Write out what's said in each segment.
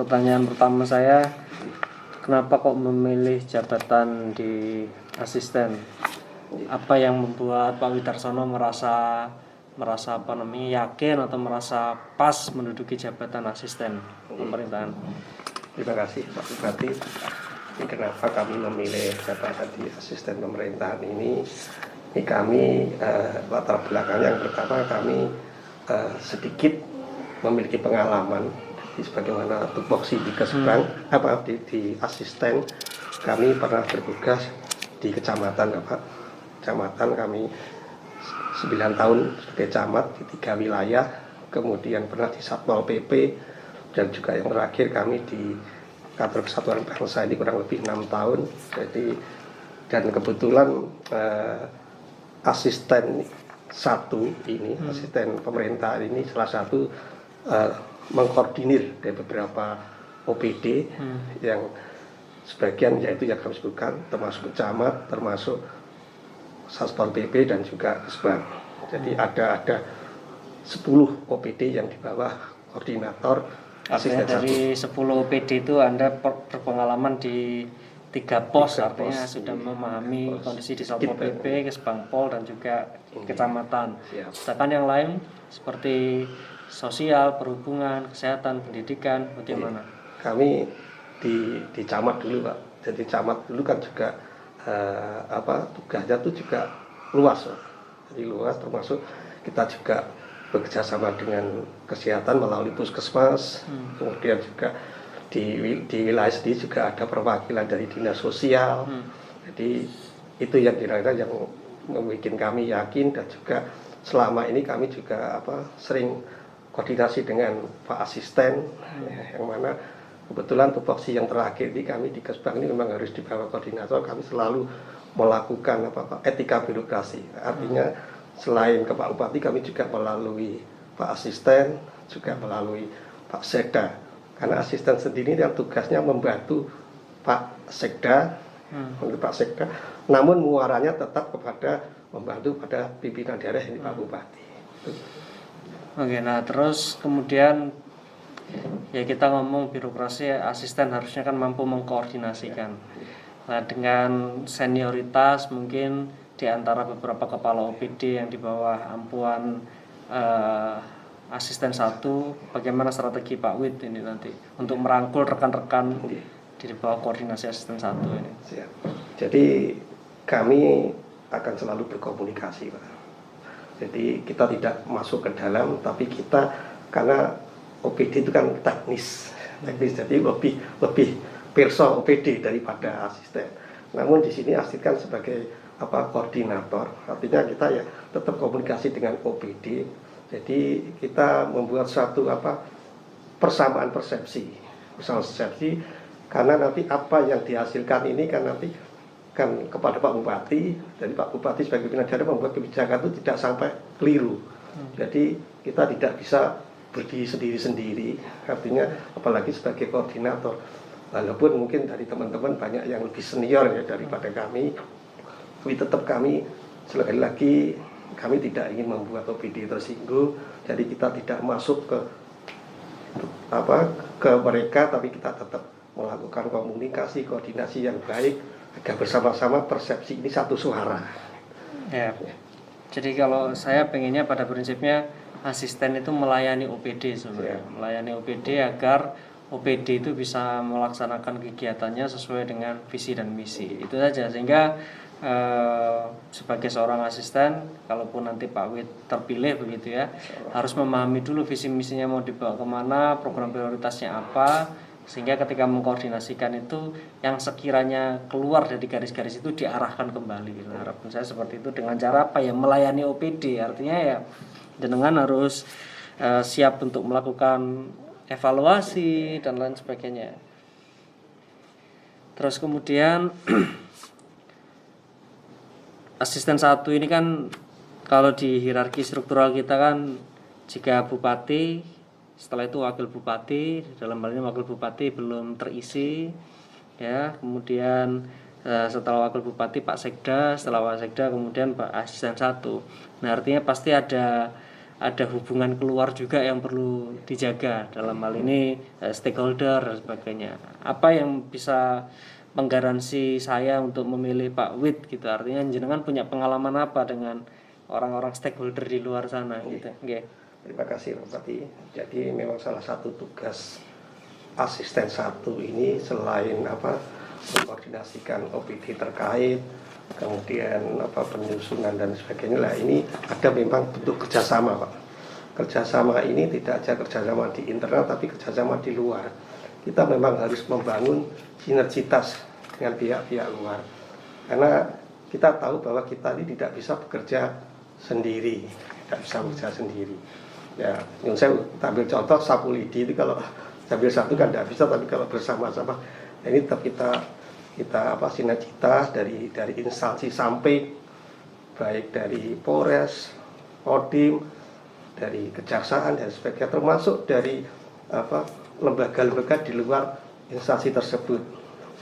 pertanyaan pertama saya, kenapa kok memilih jabatan di asisten? Apa yang membuat Pak Widarsono merasa yakin atau merasa pas menduduki jabatan asisten pemerintahan? Terima kasih Pak Bupati. Kenapa kami memilih jabatan di asisten pemerintahan ini? Ini kami latar belakangnya yang pertama kami sedikit memiliki pengalaman sebagaimana tupoksi di Kesbang di asisten kami pernah bertugas di kecamatan kecamatan kami 9 tahun sebagai camat di 3 wilayah, kemudian pernah di Satpol PP, dan juga yang terakhir kami di kantor Kesatuan Bangsa ini kurang lebih 6 tahun. Jadi dan kebetulan asisten satu ini, asisten pemerintahan ini salah satu mengkoordinir dari beberapa OPD yang sebagian yaitu yang kami sebutkan, termasuk camat, termasuk Satpol PP dan juga Kesbang. Jadi ada 10 OPD yang di bawah koordinator asisten satu. Dari 10 OPD itu Anda berpengalaman di 3 pos, artinya pos, sudah memahami kondisi di Satpol Sedikit, PP, Kesbang Pol dan juga kecamatan. Siap. Sedangkan yang lain seperti sosial, perhubungan, kesehatan, pendidikan, bagaimana? Kami di camat dulu Pak. Jadi camat dulu kan juga tugasnya itu juga luas Pak. Jadi luas, termasuk kita juga bekerja sama dengan kesehatan melalui puskesmas, kemudian juga di wilayah sendiri juga ada perwakilan dari dinas sosial. Jadi itu yang kira-kira yang membuat kami yakin, dan juga selama ini kami juga sering koordinasi dengan Pak Asisten, yang mana kebetulan tupoksi yang terakhir ini kami di Kesbang ini memang harus di bawah koordinator. Kami selalu melakukan etika birokrasi. Artinya selain ke Pak Bupati, kami juga melalui Pak Asisten, juga melalui Pak Sekda. Karena asisten sendiri yang tugasnya membantu Pak Sekda, Pak Sekda, namun muaranya tetap kepada membantu pada pimpinan daerah ini Pak Bupati. Oke, nah terus kemudian ya kita ngomong birokrasi, asisten harusnya kan mampu mengkoordinasikan. Nah dengan senioritas mungkin di antara beberapa kepala OPD yang di bawah ampuan asisten satu, bagaimana strategi Pak Wid ini nanti untuk merangkul rekan-rekan di bawah koordinasi asisten satu ini? Siap. Jadi kami akan selalu berkomunikasi Pak. Jadi kita tidak masuk ke dalam, tapi kita karena OPD itu kan teknis, jadi lebih perso OPD daripada asisten. Namun di sini asisten kan sebagai koordinator, artinya kita ya tetap komunikasi dengan OPD. Jadi kita membuat suatu persamaan persepsi, karena nanti apa yang dihasilkan ini kan nanti kan kepada Pak Bupati, jadi Pak Bupati sebagai pimpinan daerah membuat kebijakan itu tidak sampai keliru. Jadi kita tidak bisa berdiri sendiri-sendiri, artinya apalagi sebagai koordinator. Walaupun mungkin dari teman-teman banyak yang lebih senior ya daripada kami, tapi tetap kami sekali lagi kami tidak ingin membuat OPD tersinggung. Jadi kita tidak masuk ke mereka, tapi kita tetap melakukan komunikasi, koordinasi yang baik agar bersama-sama persepsi ini satu suara. Ya. Jadi kalau saya pengennya pada prinsipnya asisten itu melayani OPD sebenarnya, melayani OPD agar OPD itu bisa melaksanakan kegiatannya sesuai dengan visi dan misi. Itu saja, sehingga sebagai seorang asisten, kalaupun nanti Pak Wid terpilih begitu ya, harus memahami dulu visi misinya mau dibawa kemana, program prioritasnya apa, sehingga ketika mengkoordinasikan itu yang sekiranya keluar dari garis-garis itu diarahkan kembali gitu. Harapan saya seperti itu, dengan cara melayani OPD, artinya ya jenengan harus siap untuk melakukan evaluasi dan lain sebagainya. Terus kemudian asisten satu ini kan kalau di hierarki struktural kita kan jika bupati, setelah itu wakil bupati, dalam hal ini wakil bupati belum terisi ya, kemudian setelah wakil bupati Pak Sekda, setelah Pak Sekda kemudian Pak Asisten satu. Nah artinya pasti ada ada hubungan keluar juga yang perlu dijaga, dalam hal ini stakeholder dan sebagainya. Apa yang bisa menggaransi saya untuk memilih Pak Wid gitu? Artinya jenengan punya pengalaman apa dengan orang-orang stakeholder di luar sana gitu? Okay. Terima kasih Pak Bupati. Jadi memang salah satu tugas asisten 1 ini selain mengkoordinasikan OPD terkait, kemudian penyusunan dan sebagainya lah, ini ada memang bentuk kerjasama Pak. Kerjasama ini tidak saja kerjasama di internal tapi kerjasama di luar. Kita memang harus membangun sinergitas dengan pihak-pihak luar, karena kita tahu bahwa kita ini tidak bisa bekerja sendiri, ya. Yang saya ambil contoh sapu lidi itu, kalau ambil satu kan tidak bisa, tapi kalau bersama-sama, nah ini tetap kita sinergitas dari instansi sampai baik dari Polres, Kodim, dari kejaksaan dan sebagainya, termasuk dari lembaga-lembaga di luar instansi tersebut,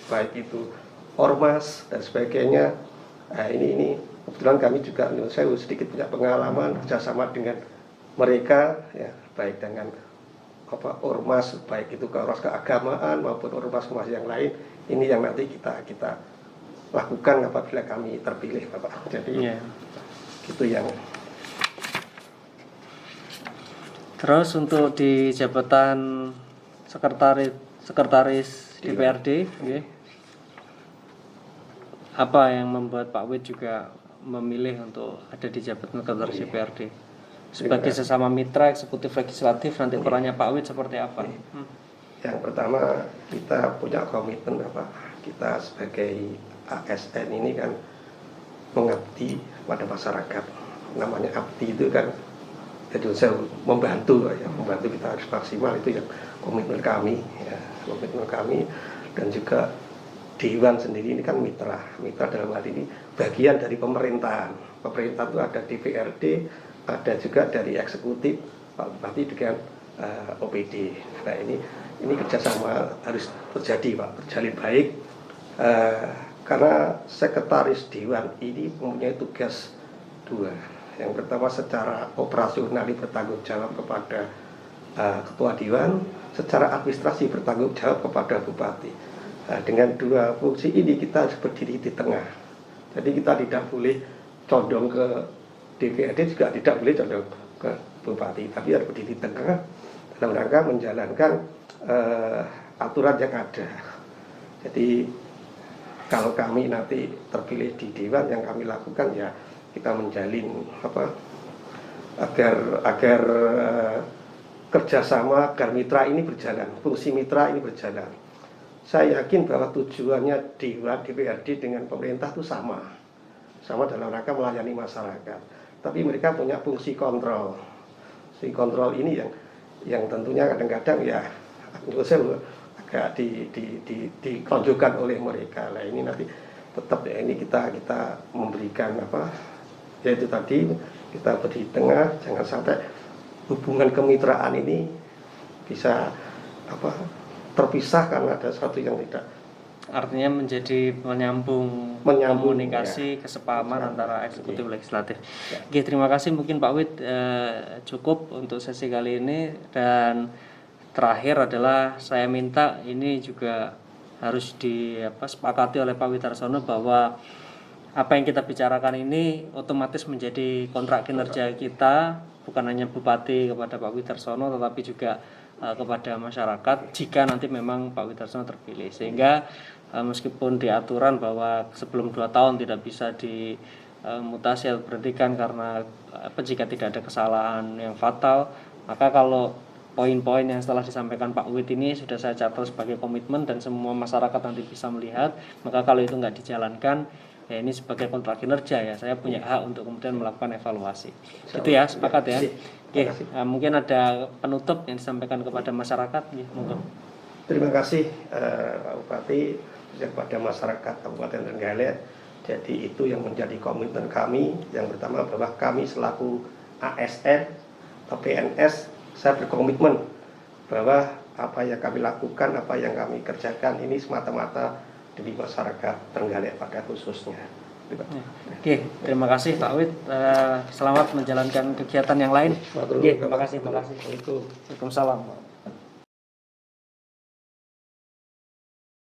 baik itu ormas dan sebagainya. Nah, ini kebetulan kami juga, saya sedikit punya pengalaman kerjasama dengan mereka, ya, baik dengan ormas, baik itu ormas keagamaan maupun ormas yang lain. Ini yang nanti kita lakukan apabila kami terpilih, Bapak. Jadi gitu yang. Terus untuk di jabatan sekretaris DPRD, apa yang membuat Pak Wid juga memilih untuk ada di jabatan sekretaris DPRD? Sebagai sesama mitra eksekutif legislatif, nanti perannya Pak Wid seperti apa? Yang pertama, kita punya komitmen kita sebagai ASN ini kan mengabdi pada masyarakat. Namanya abdi itu kan, jadi saya membantu kita harus maksimal, itu yang komitmen kami, dan juga Dewan sendiri ini kan mitra dalam hal ini bagian dari pemerintahan. Pemerintah itu ada DPRD, ada juga dari eksekutif, Pak Bupati dengan OPD. Nah ini kerjasama harus terjadi Pak, terjalin baik, karena sekretaris Dewan ini mempunyai tugas 2. Yang pertama, secara operasional bertanggung jawab kepada Ketua Dewan, secara administrasi bertanggung jawab kepada Bupati. Nah, dengan 2 fungsi ini kita harus berdiri di tengah. Jadi kita tidak boleh condong ke DPRD, juga tidak boleh condong ke Bupati, tapi harus berdiri di tengah dalam rangka menjalankan aturan yang ada. Jadi kalau kami nanti terpilih di Dewan, yang kami lakukan ya kita menjalin agar kerjasama, agar mitra ini berjalan, fungsi mitra ini berjalan. Saya yakin bahwa tujuannya Dewan DPRD dengan pemerintah itu sama dalam rangka melayani masyarakat. Tapi mereka punya fungsi kontrol. Fungsi kontrol ini yang tentunya kadang-kadang ya menurut saya agak dikonjokkan oleh mereka. Nah ini nanti tetap ya, ini kita memberikan yaitu tadi kita berdiri di tengah, jangan sampai hubungan kemitraan ini bisa terpisah karena ada sesuatu yang tidak. Artinya menjadi menyambung komunikasi, kesepahaman antara eksekutif legislatif. Oke, terima kasih. Mungkin Pak Wid cukup untuk sesi kali ini, dan terakhir adalah saya minta ini juga harus disepakati oleh Pak Widarsono bahwa apa yang kita bicarakan ini otomatis menjadi kontrak kinerja kita, bukan hanya Bupati kepada Pak Widarsono tetapi juga kepada masyarakat jika nanti memang Pak Widarsono terpilih, sehingga meskipun di aturan bahwa sebelum 2 tahun tidak bisa dimutasi atau berhentikan karena jika tidak ada kesalahan yang fatal, maka kalau poin-poin yang setelah disampaikan Pak Wid ini sudah saya catat sebagai komitmen dan semua masyarakat nanti bisa melihat, maka kalau itu nggak dijalankan, ya ini sebagai kontrak kinerja ya, saya punya hak untuk kemudian melakukan evaluasi. Itu ya, sepakat ya. Oke, mungkin ada penutup yang disampaikan kepada masyarakat, ya, monggo. Terima kasih Pak Bupati, kepada masyarakat Kabupaten Trenggalek. Jadi itu yang menjadi komitmen kami. Yang pertama bahwa kami selaku ASN atau PNS, saya berkomitmen bahwa apa yang kami lakukan, apa yang kami kerjakan ini semata-mata demi masyarakat Trenggalek pada khususnya. Oke, terima kasih Pak Wid. Selamat menjalankan kegiatan yang lain. Oke, terima kasih. Waalaikumsalam.